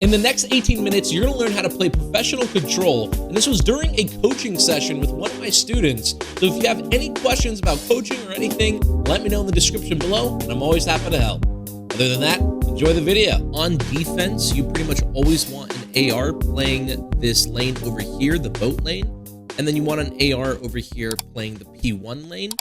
In the next 18 minutes, you're going to learn how to play professional control, and this was during a coaching session with one of my students. So if you have any questions about coaching or anything, let me know in the description below, and I'm always happy to help. Other than that, enjoy the video. On defense, you pretty much always want an AR playing this lane over here, the boat lane, and then you want an AR over here playing the P1 lane,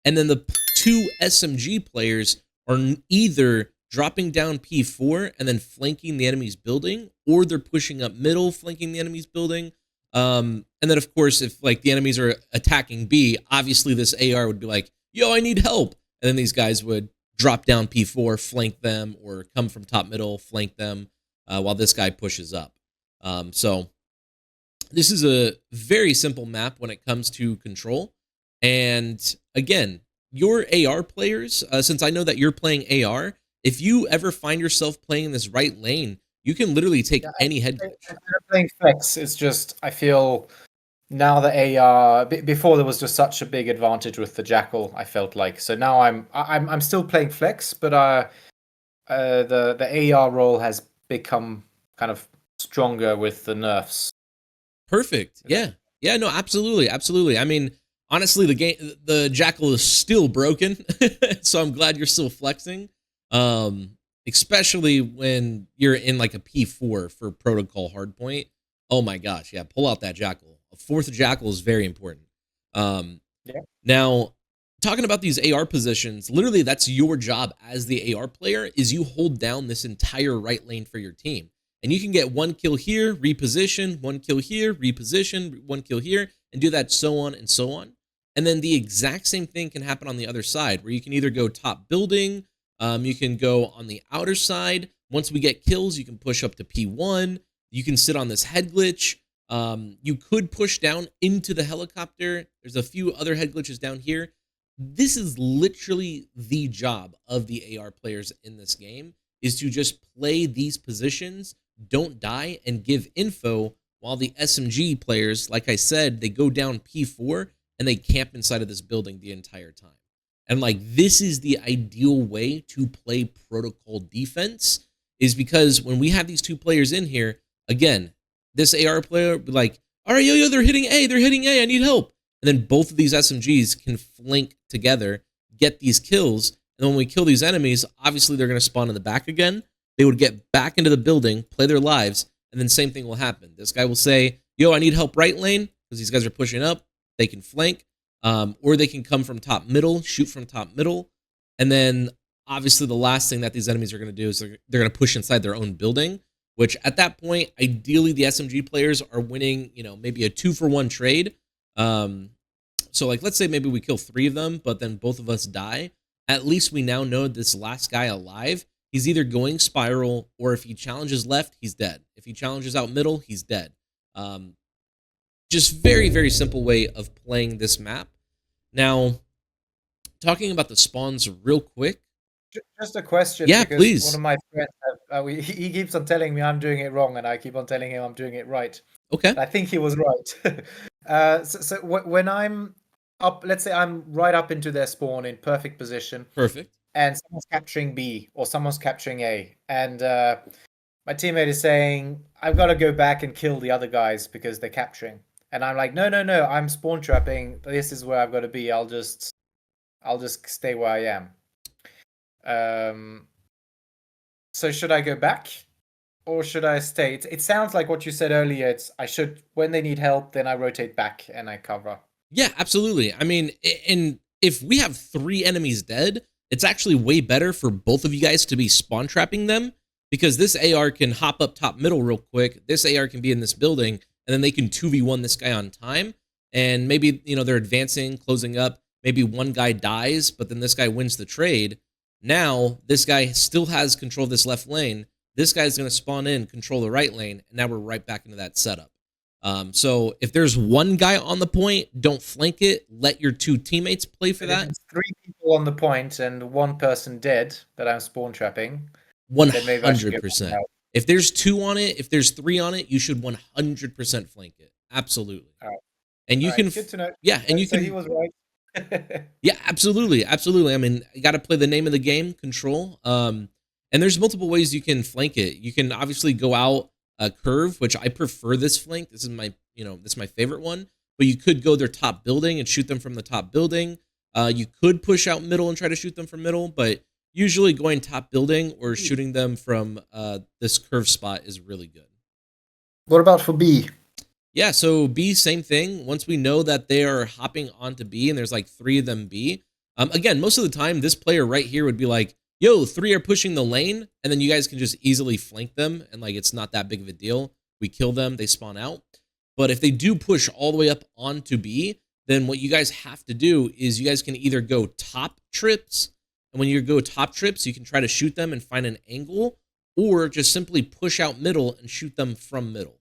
and then the two SMG players are either dropping down P4 and then flanking the enemy's building, or they're pushing up middle, flanking the enemy's building. And then, of course, if like the enemies are attacking B, obviously this AR would be like, yo, I need help. And then these guys would drop down P4, flank them, or come from top middle, flank them, while this guy pushes up. So this is a very simple map when it comes to control. And again, your AR players, since I know that you're playing AR, if you ever find yourself playing in this right lane, you can literally take any head glitch. I'm playing flex. It's just I feel now the AR. Before there was just such a big advantage with the Jackal. I felt like so now I'm still playing flex, but the AR role has become kind of stronger with the nerfs. Perfect. Yeah. No, absolutely. I mean, honestly, the Jackal is still broken, so I'm glad you're still flexing. Especially when you're in like a P4 for protocol hardpoint. Oh my gosh, yeah, pull out that Jackal. A fourth Jackal is very important. Now, talking about these AR positions, literally that's your job as the AR player, is you hold down this entire right lane for your team. And you can get one kill here, reposition, one kill here, reposition, one kill here, and do that so on and so on. And then the exact same thing can happen on the other side, where you can either go top building, you can go on the outer side. Once we get kills, you can push up to P1. You can sit on this head glitch. You could push down into the helicopter. There's a few other head glitches down here. This is literally the job of the AR players in this game, is to just play these positions, don't die, and give info, while the SMG players, like I said, they go down P4 and they camp inside of this building the entire time. And like, this is the ideal way to play protocol defense, is because when we have these two players in here, again, this AR player will be like, all right, yo, they're hitting A, I need help. And then both of these SMGs can flank together, get these kills. And then when we kill these enemies, obviously they're going to spawn in the back again. They would get back into the building, play their lives, and then same thing will happen. This guy will say, yo, I need help right lane, because these guys are pushing up. They can flank. Or they can come from top middle, shoot from top middle. And then obviously the last thing that these enemies are going to do is they're going to push inside their own building, which at that point, ideally the SMG players are winning, maybe a 2-for-1 trade. So like, let's say maybe we kill 3 of them, but then both of us die. At least we now know this last guy alive, he's either going spiral, or if he challenges left, he's dead. If he challenges out middle, he's dead. Just very, very simple way of playing this map. Now, talking about the spawns real quick. Just a question. Yeah, please. One of my friends, he keeps on telling me I'm doing it wrong, and I keep on telling him I'm doing it right. Okay. I think he was right. So when I'm up, let's say I'm right up into their spawn in perfect position. Perfect. And someone's capturing B, or someone's capturing A. And my teammate is saying, I've got to go back and kill the other guys because they're capturing. And I'm like, no, I'm spawn trapping. This is where I've got to be. I'll just stay where I am. So should I go back, or should I stay? It sounds like what you said earlier. I should, when they need help, then I rotate back and I cover. Yeah, absolutely. I mean, and if we have 3 enemies dead, it's actually way better for both of you guys to be spawn trapping them, because this AR can hop up top middle real quick. This AR can be in this building, and then they can 2v1 this guy on time. And maybe, they're advancing, closing up. Maybe one guy dies, but then this guy wins the trade. Now, this guy still has control of this left lane. This guy's going to spawn in, control the right lane, and now we're right back into that setup. So if there's one guy on the point, don't flank it. Let your 2 teammates play for that. 3 people on the point and 1 person dead that I'm spawn trapping. 100%. If there's 2 on it, if there's 3 on it, you should 100% flank it. Absolutely. All right. And you can, good to know. Yeah, and you so can. He was right. Yeah, absolutely. I mean, you got to play the name of the game, control. And there's multiple ways you can flank it. You can obviously go out a curve, which I prefer this flank. This is my, this is my favorite one. But you could go their top building and shoot them from the top building. You could push out middle and try to shoot them from middle, but usually going top building or shooting them from this curve spot is really good. What about for B? Yeah, so B, same thing. Once we know that they are hopping onto B and there's like 3 of them B, again, most of the time, this player right here would be like, yo, 3 are pushing the lane, and then you guys can just easily flank them, and like it's not that big of a deal. We kill them, they spawn out. But if they do push all the way up onto B, then what you guys have to do is you guys can either go top trips, and when you go top trips, you can try to shoot them and find an angle, or just simply push out middle and shoot them from middle.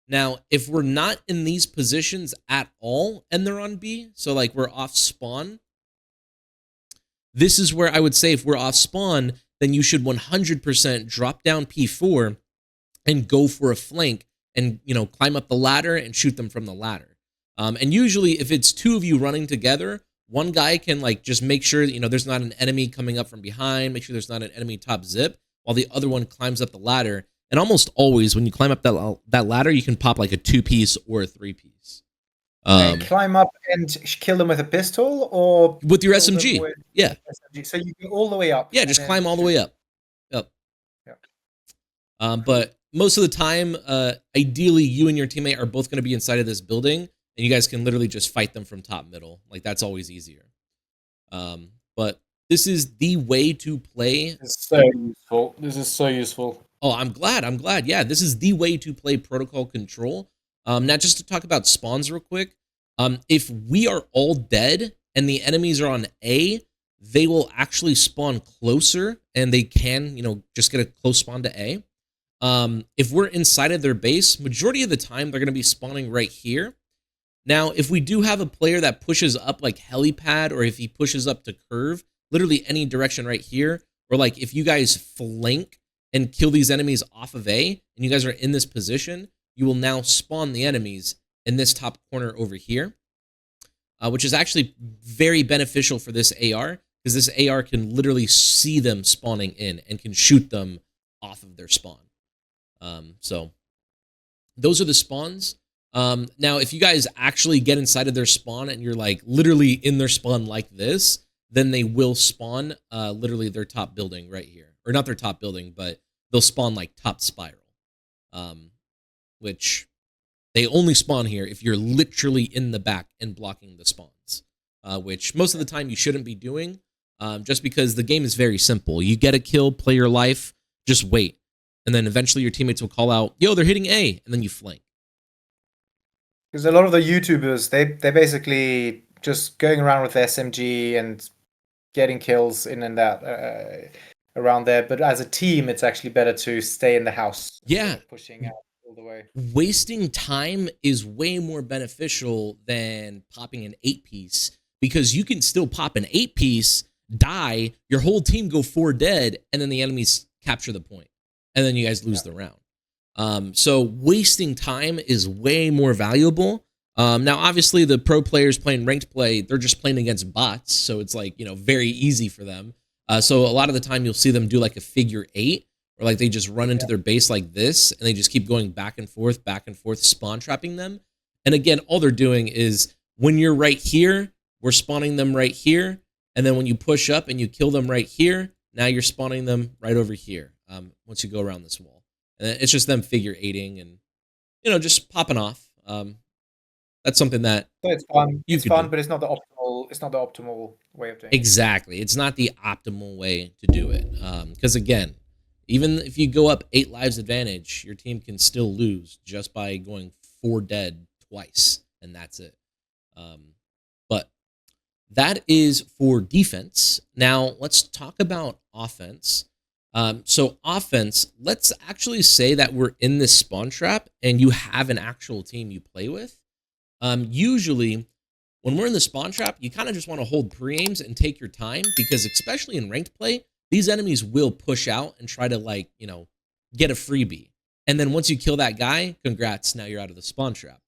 Now, if we're not in these positions at all and they're on B, so like we're off spawn, this is where I would say if we're off spawn, then you should 100% drop down P4 and go for a flank and, climb up the ladder and shoot them from the ladder. And usually if it's 2 of you running together, one guy can like just make sure, there's not an enemy coming up from behind, make sure there's not an enemy top zip, while the other one climbs up the ladder. And almost always, when you climb up that ladder, you can pop like a 2-piece or a 3-piece. Climb up and kill them with a pistol, or with your SMG. Yeah. SMG. So you go all the way up. Yeah, just climb all the way up. Yep. Yeah. But most of the time, ideally, you and your teammate are both going to be inside of this building, and you guys can literally just fight them from top middle. Like that's always easier. But this is the way to play. It's so useful. This is so useful. Oh, I'm glad. Yeah, this is the way to play protocol control. Now, just to talk about spawns real quick, if we are all dead and the enemies are on A, they will actually spawn closer, and they can, just get a close spawn to A. If we're inside of their base, majority of the time, they're going to be spawning right here. Now, if we do have a player that pushes up like helipad, or if he pushes up to curve, literally any direction right here, or like if you guys flank and kill these enemies off of A, and you guys are in this position, you will now spawn the enemies in this top corner over here, which is actually very beneficial for this AR, because this AR can literally see them spawning in and can shoot them off of their spawn. So those are the spawns. Now, if you guys actually get inside of their spawn and you're like literally in their spawn like this, then they will spawn literally their top building right here. Or not their top building, but they'll spawn like top spiral. Which they only spawn here if you're literally in the back and blocking the spawns. Which most of the time you shouldn't be doing, just because the game is very simple. You get a kill, play your life, just wait. And then eventually your teammates will call out, yo, they're hitting A, and then you flank. Because a lot of the YouTubers, they're basically just going around with the SMG and getting kills in and out around there. But as a team, it's actually better to stay in the house. Yeah. Pushing out all the way. Wasting time is way more beneficial than popping an 8-piece, because you can still pop an 8-piece, die, your whole team go 4 dead, and then the enemies capture the point. And then you guys lose the round. So wasting time is way more valuable. Now, obviously, the pro players playing ranked play, they're just playing against bots. So it's like, very easy for them. So a lot of the time you'll see them do like a figure 8, or like they just run into their base like this, and they just keep going back and forth, spawn trapping them. And again, all they're doing is when you're right here, we're spawning them right here. And then when you push up and you kill them right here, now you're spawning them right over here. Once you go around this wall, and it's just them figure 8ing and, just popping off. That's something that it's fun. It's fun, do. But it's not the optimal. It's not the optimal way of doing it. Exactly. It's not the optimal way to do it. Because again, even if you go up 8 lives advantage, your team can still lose just by going 4 dead twice, and that's it. But that is for defense. Now let's talk about offense. So offense, let's actually say that we're in this spawn trap and you have an actual team you play with. Usually when we're in the spawn trap, you kind of just want to hold pre-aims and take your time, because especially in ranked play, these enemies will push out and try to get a freebie. And then once you kill that guy, congrats, now you're out of the spawn trap.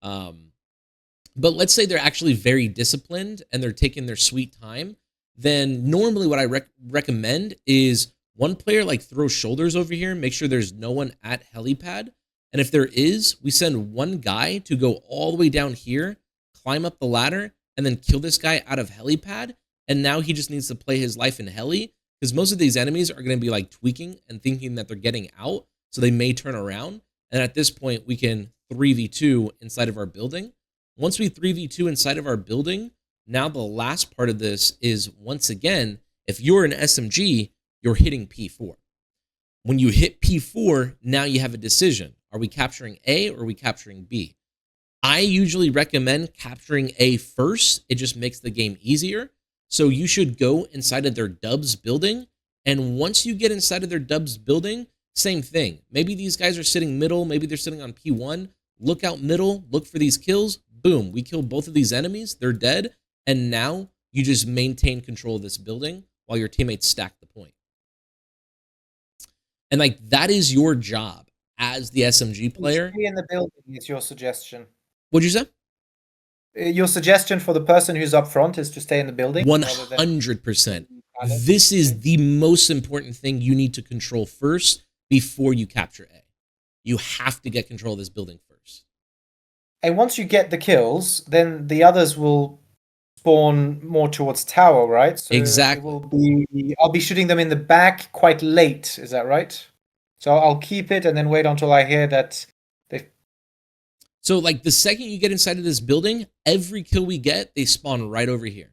But let's say they're actually very disciplined and they're taking their sweet time. then normally what I recommend is one player like throw shoulders over here, make sure there's no one at helipad. And if there is, we send one guy to go all the way down here, climb up the ladder, and then kill this guy out of helipad. And now he just needs to play his life in heli, because most of these enemies are going to be like tweaking and thinking that they're getting out. So they may turn around. And at this point, we can 3v2 inside of our building. Once we 3v2 inside of our building, now the last part of this is, once again, if you're an SMG, you're hitting P4. When you hit P4, now you have a decision. Are we capturing A or are we capturing B? I usually recommend capturing A first. It just makes the game easier. So you should go inside of their dubs building. And once you get inside of their dubs building, same thing. Maybe these guys are sitting middle. Maybe they're sitting on P1. Look out middle. Look for these kills. Boom. We kill both of these enemies. They're dead. And now you just maintain control of this building while your teammates stack the point. And like, that is your job as the SMG player. Stay in the building is your suggestion. What'd you say? Your suggestion for the person who's up front is to stay in the building? 100%. This is the most important thing you need to control first before you capture A. You have to get control of this building first. And once you get the kills, then the others will spawn more towards tower, right? So exactly. I'll be shooting them in the back quite late. Is that right? So I'll keep it and then wait until I hear that. So like the second you get inside of this building, every kill we get, they spawn right over here.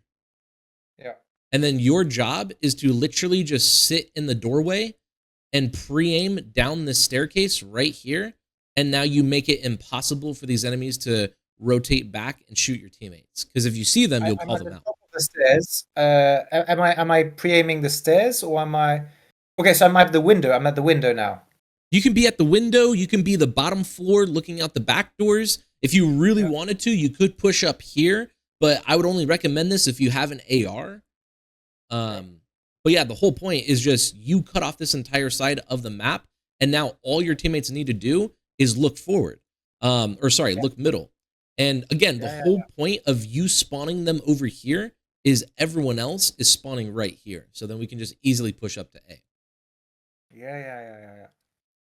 Yeah. And then your job is to literally just sit in the doorway and pre-aim down the staircase right here. And now you make it impossible for these enemies to rotate back and shoot your teammates. Because if you see them, you'll call them out. Top of the stairs. Am I pre-aiming the stairs or am I? Okay, so I'm at the window. I'm at the window now. You can be at the window. You can be the bottom floor looking out the back doors. If you really wanted to, you could push up here. But I would only recommend this if you have an AR. But yeah, the whole point is just you cut off this entire side of the map. And now all your teammates need to do is look forward. Look middle. And again, the whole point of you spawning them over here is everyone else is spawning right here. So then we can just easily push up to A. Yeah.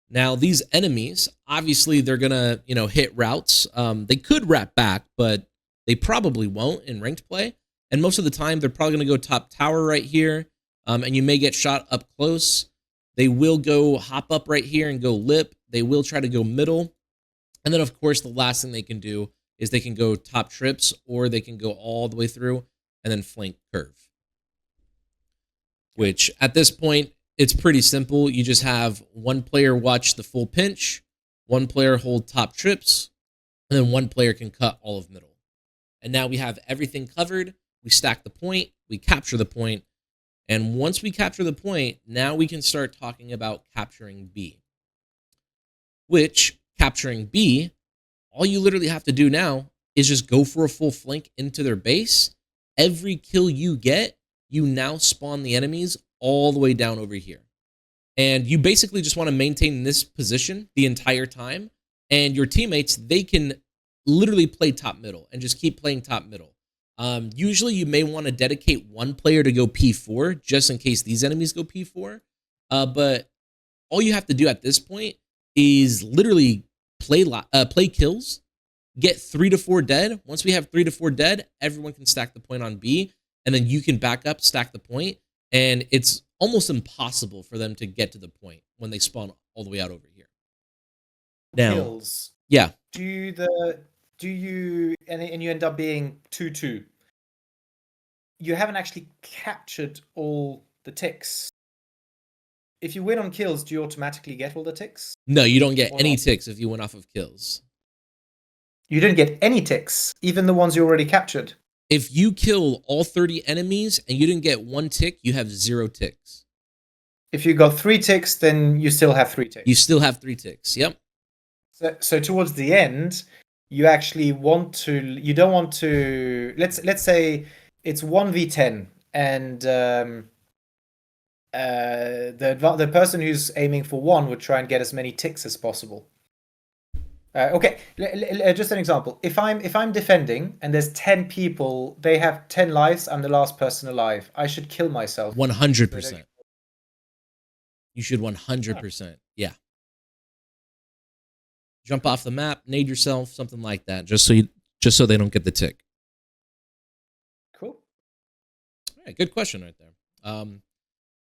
Now, these enemies, obviously, they're going to, hit routes. They could wrap back, but they probably won't in ranked play. And most of the time, they're probably going to go top tower right here. And you may get shot up close. They will go hop up right here and go lip. They will try to go middle. And then, of course, the last thing they can do is they can go top trips, or they can go all the way through and then flank curve. Which, at this point, it's pretty simple. You just have one player watch the full pinch, one player hold top trips, and then one player can cut all of middle. And now we have everything covered. We stack the point, we capture the point, and once we capture the point, now we can start talking about capturing B. Which, capturing B, all you literally have to do now is just go for a full flank into their base. Every kill you get, you now spawn the enemies all the way down over here. And you basically just want to maintain this position the entire time. And your teammates, they can literally play top middle and just keep playing top middle. Usually you may want to dedicate one player to go P4 just in case these enemies go P4. But all you have to do at this point is literally play kills, get 3 to 4 dead. Once we have 3 to 4 dead, everyone can stack the point on B, and then you can back up, stack the point, and it's almost impossible for them to get to the point when they spawn all the way out over here. Now, kills. Yeah. Do you and you end up being 2-2. You haven't actually captured all the ticks. If you win on kills, do you automatically get all the ticks? No, you don't get any ticks if you win off of kills. You didn't get any ticks, even the ones you already captured. If you kill all 30 enemies and you didn't get 1 tick, you have 0 ticks. If you got 3 ticks, then you still have 3 ticks. You still have 3 ticks, yep. So towards the end, you actually want to. You don't want to. Let's say it's 1v10, and the person who's aiming for 1 would try and get as many ticks as possible. Okay, just an example. If I'm defending and there's 10 people, they have 10 lives. I'm the last person alive. I should kill myself. 100%. You should 100%. Yeah. Jump off the map, nade yourself, something like that, just so they don't get the tick. Cool. All right, good question right there.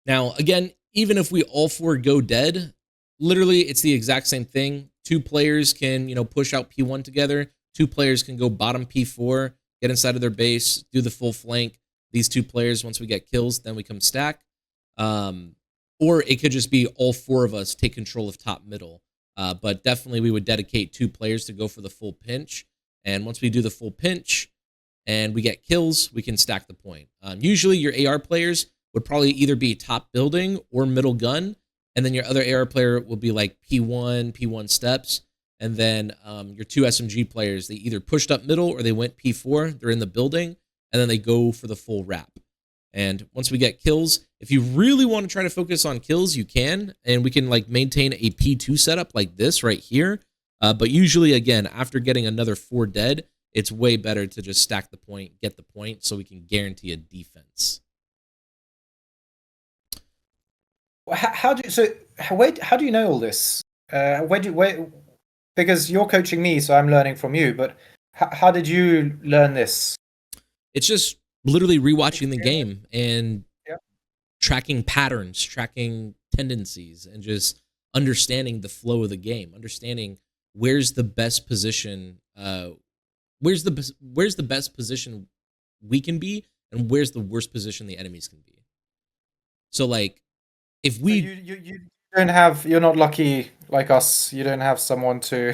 Now, again, even if we all four go dead, literally it's the exact same thing. 2 players can, push out P1 together. 2 players can go bottom P4, get inside of their base, do the full flank. These 2 players, once we get kills, then we come stack. Or it could just be all 4 of us take control of top middle. But definitely we would dedicate 2 players to go for the full pinch. And once we do the full pinch and we get kills, we can stack the point. Usually your AR players would probably either be top building or middle gun. And then your other AR player will be like P1 steps. And then your 2 SMG players, they either pushed up middle or they went P4. They're in the building. And then they go for the full wrap. And once we get kills, if you really want to try to focus on kills, you can. And we can like maintain a P2 setup like this right here. But usually, again, after getting another 4 dead, it's way better to just stack the point, get the point, so we can guarantee a defense. How do you know all this? Because you're coaching me, so I'm learning from you. But how did you learn this? It's just literally rewatching the game and tracking patterns, tracking tendencies, and just understanding the flow of the game, understanding where's the best position, where's the best position we can be, and where's the worst position the enemies can be. So like, if we you don't have, you're not lucky like us. You don't have someone who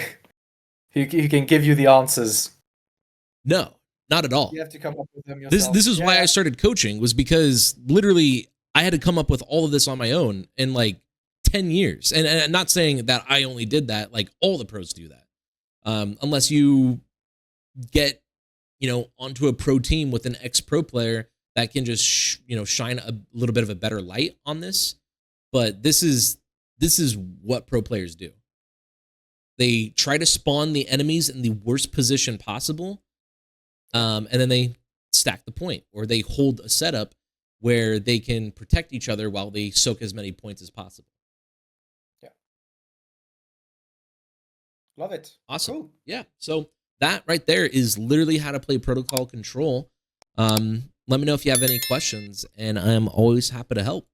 can give you the answers. No, not at all. You have to come up with them yourself. This is why I started coaching, was because literally I had to come up with all of this on my own in like 10 years. And I'm not saying that I only did that, like all the pros do that. Unless you get, onto a pro team with an ex-pro player that can just, shine a little bit of a better light on this. But this is what pro players do. They try to spawn the enemies in the worst position possible. And then they stack the point, or they hold a setup where they can protect each other while they soak as many points as possible. Yeah. Love it. Awesome. Cool. Yeah. So that right there is literally how to play Protocol Control. Let me know if you have any questions, and I'm always happy to help.